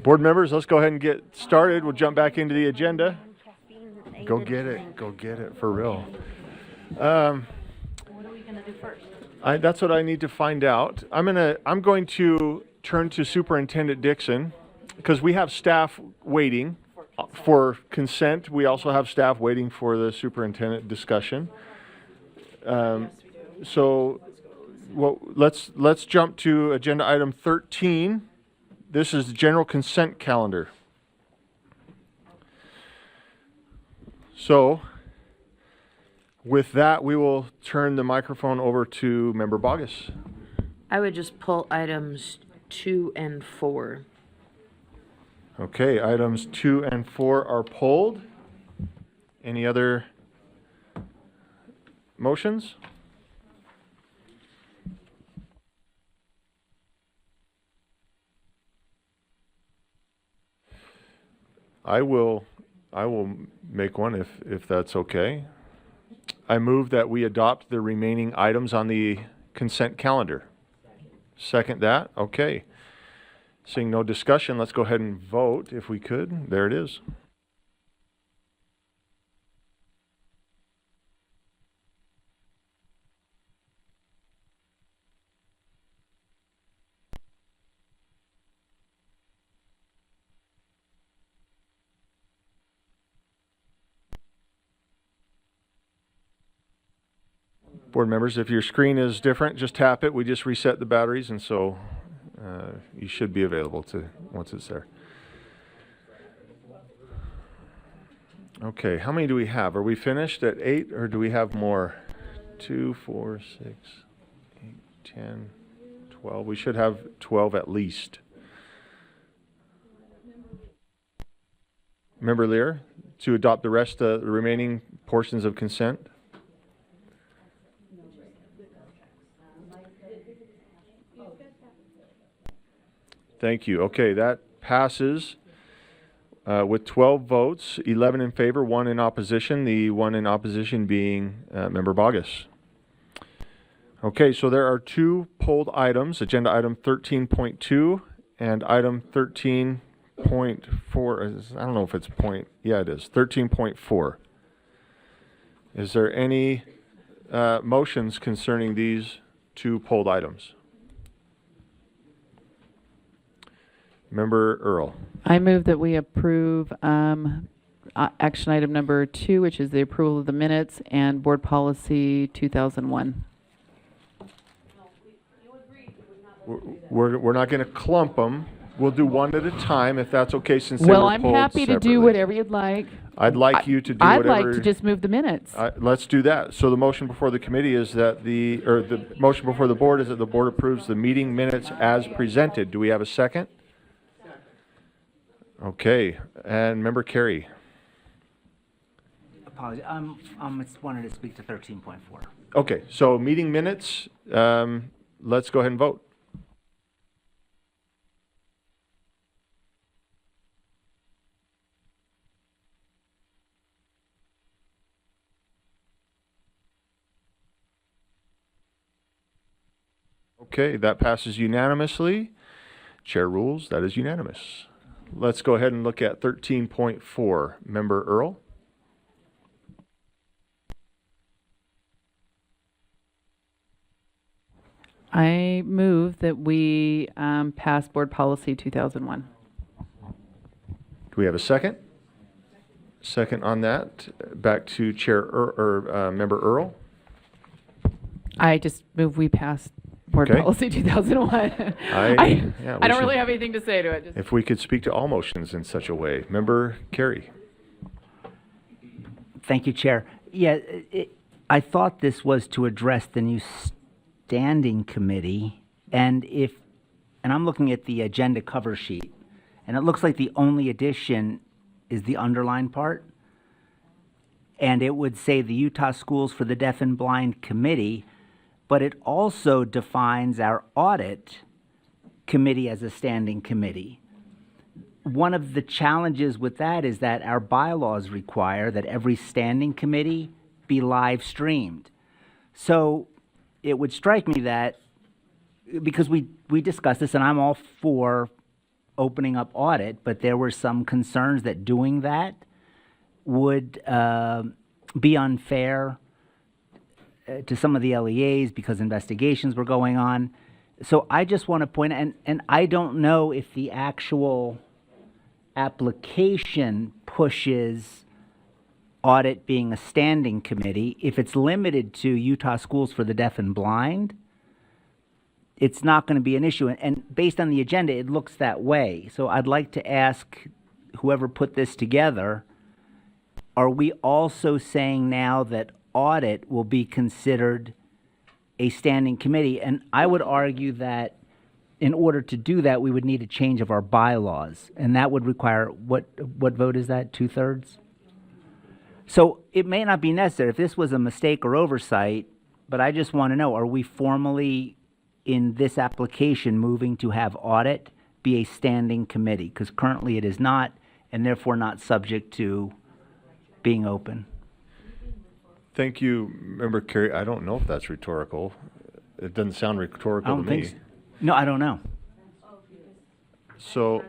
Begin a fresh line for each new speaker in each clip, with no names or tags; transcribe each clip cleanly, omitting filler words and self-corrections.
Board members, let's go ahead and get started. We'll jump back into the agenda. Go get it. Go get it for real.
What are we gonna do first?
That's what I need to find out. I'm going to turn to Superintendent Dixon because we have staff waiting for consent. We also have staff waiting for the superintendent discussion. Let's jump to agenda item 13. This is the general consent calendar. So with that, we will turn the microphone over to Member Bogus.
I would just pull items 2 and 4.
Okay, items 2 and 4 are pulled. Any other motions? I will make one if that's okay. I move that we adopt the remaining items on the consent calendar. Second that? Okay. Seeing no discussion, let's go ahead and vote if we could. There it is. Board members, if your screen is different, just tap it. We just reset the batteries, and so you should be available to once it's there. Okay, how many do we have? Are we finished at 8, or do we have more? 2, 4, 6, 8, 10, 12. We should have 12 at least. Member Lear, to adopt the rest of the remaining portions of consent? Thank you. Okay, that passes with 12 votes, 11 in favor, 1 in opposition, the 1 in opposition being Member Bogus. Okay, so there are 2 pulled items, agenda item 13.2 and item 13.4. I don't know if it's yeah, it is, 13.4. Is there any motions concerning these 2 pulled items? Member Earl.
I move that we approve action item number 2, which is the approval of the minutes, and board policy 2001.
We're not going to clump them. We'll do one at a time if that's okay, since they
Well,
were
I'm
pulled
happy to do
separately.
whatever you'd like.
I'd like you to do
I'd
whatever.
like to just move the minutes.
Let's do that. So the motion before the committee is that the motion before the board is that the board approves the meeting minutes as presented. Do we have a second? Okay, and Member Carey.
Apologies. Just wanted to speak to 13.4.
Okay, so meeting minutes, let's go ahead and vote. Okay, that passes unanimously. Chair rules, that is unanimous. Let's go ahead and look at 13.4. Member Earl.
I move that we pass board policy 2001.
Do we have a second? Second on that. Back to Chair Member Earl.
I just move we pass board
Okay.
policy 2001.
Yeah,
I
we
don't
should-
really have anything to say to it. Just
If we could speak to all motions in such a way. Member Carey.
Thank you, Chair. Yeah, I thought this was to address the new standing committee, and I'm looking at the agenda cover sheet, and it looks like the only addition is the underlined part, and it would say the Utah Schools for the Deaf and Blind Committee, but it also defines our audit committee as a standing committee. One of the challenges with that is that our bylaws require that every standing committee be live streamed. So it would strike me that, because we discussed this, and I'm all for opening up audit, but there were some concerns that doing that would be unfair to some of the LEAs because investigations were going on. So I just want to point, and I don't know if the actual application pushes audit being a standing committee. If it's limited to Utah Schools for the Deaf and Blind, it's not going to be an issue. And based on the agenda, it looks that way. So I'd like to ask whoever put this together, are we also saying now that audit will be considered a standing committee? And I would argue that in order to do that, we would need a change of our bylaws. And that would require, what vote is that, 2/3? So it may not be necessary if this was a mistake or oversight, but I just want to know, are we formally in this application moving to have audit be a standing committee? Because currently it is not, and therefore not subject to being open.
Thank you, Member Carey. I don't know if that's rhetorical. It doesn't sound
I
rhetorical to
don't
me.
think, no, I don't know.
So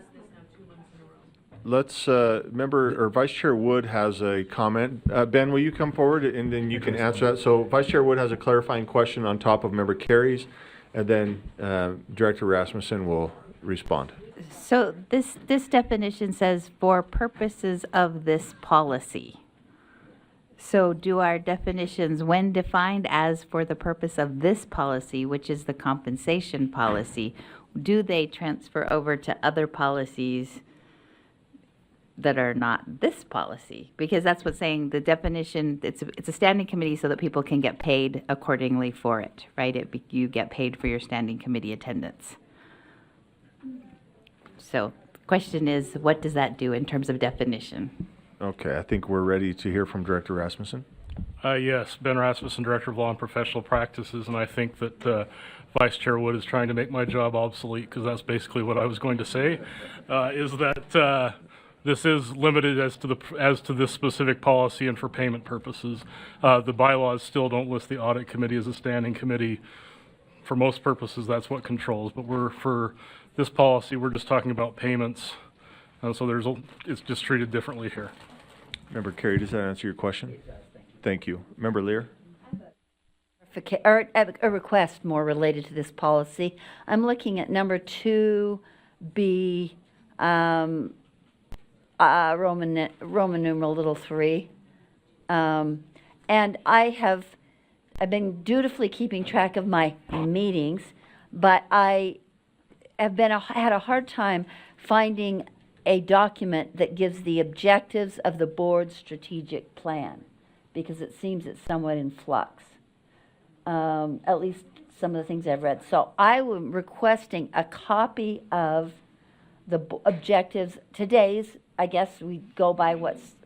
let's, Member, or Vice Chair Wood has a comment. Ben, will you come forward and then you can answer that? So Vice Chair Wood has a clarifying question on top of Member Carey's, and then Director Rasmussen will respond.
So this definition says for purposes of this policy. So do our definitions, when defined as for the purpose of this policy, which is the compensation policy, do they transfer over to other policies that are not this policy? Because that's what's saying the definition, it's a standing committee so that people can get paid accordingly for it, right? You get paid for your standing committee attendance. So the question is, what does that do in terms of definition?
Okay, I think we're ready to hear from Director Rasmussen.
Yes, Ben Rasmussen, Director of Law and Professional Practices, and I think that Vice Chair Wood is trying to make my job obsolete, because that's basically what I was going to say, is that this is limited as to this specific policy and for payment purposes. The bylaws still don't list the audit committee as a standing committee. For most purposes, that's what controls, but for this policy, we're just talking about payments, and so it's just treated differently here.
Member Carey, does that answer your question? Thank you. Member Lear?
Or a request more related to this policy. I'm looking at number 2B, Roman numeral little 3. And I've been dutifully keeping track of my meetings, but I have had a hard time finding a document that gives the objectives of the board's strategic plan, because it seems it's somewhat in flux. At least some of the things I've read. So I am requesting a copy of the objectives. Today's, I guess we go by what's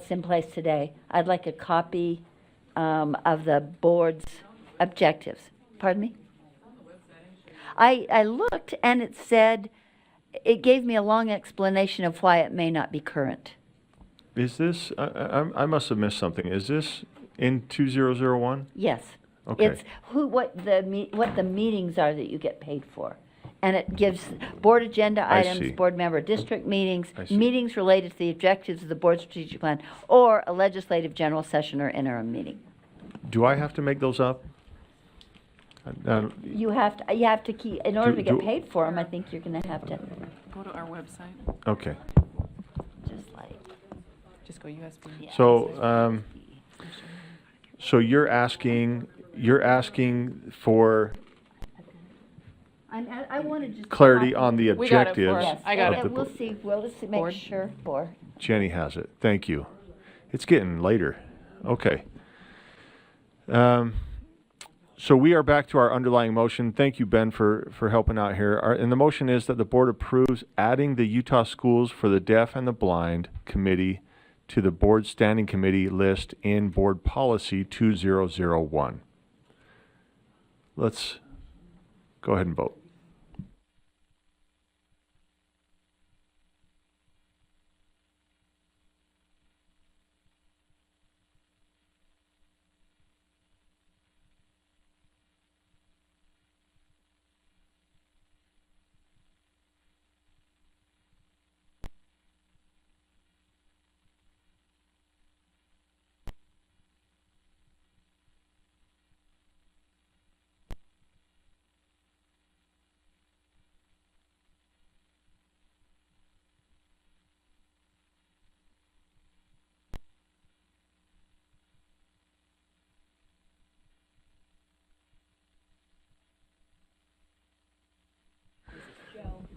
in place today. I'd like a copy of the board's objectives. Pardon me? I looked and it said, it gave me a long explanation of why it may not be current.
Is this, I must have missed something. Is this in 2001?
Yes.
Okay.
It's what the meetings are that you get paid for. And it gives board agenda
I
items,
see.
board member district meetings,
I see.
meetings related to the objectives of the board strategic plan, or a legislative general session or interim meeting.
Do I have to make those up?
You have to keep, in order to get
do-
paid for them, I think you're gonna have to,
Go to our website,
Okay.
just like.
just go USB.
So, so you're asking for
I want to just.
clarity on the
We got it for
objectives.
us.
Yes,
I got
of
it.
the
we'll
bo-
see, we'll see, make
Board.
sure, for.
Jenny has it. Thank you. It's getting later. Okay. So we are back to our underlying motion. Thank you, Ben, for helping out here. And the motion is that the board approves adding the Utah Schools for the Deaf and the Blind Committee to the board standing committee list in Board Policy 2001. Let's go ahead and vote.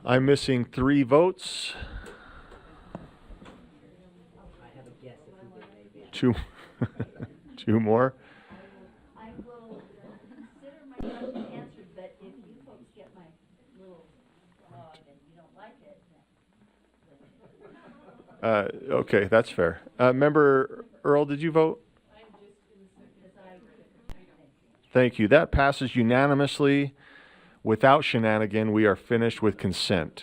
I'm missing 3 votes. 2, 2 more.
I will consider my question answered, but if you folks get my little blog and you don't like it,
Okay, that's fair. Member Earl, did you vote? Thank you. That passes unanimously. Without shenanigan, we are finished with consent.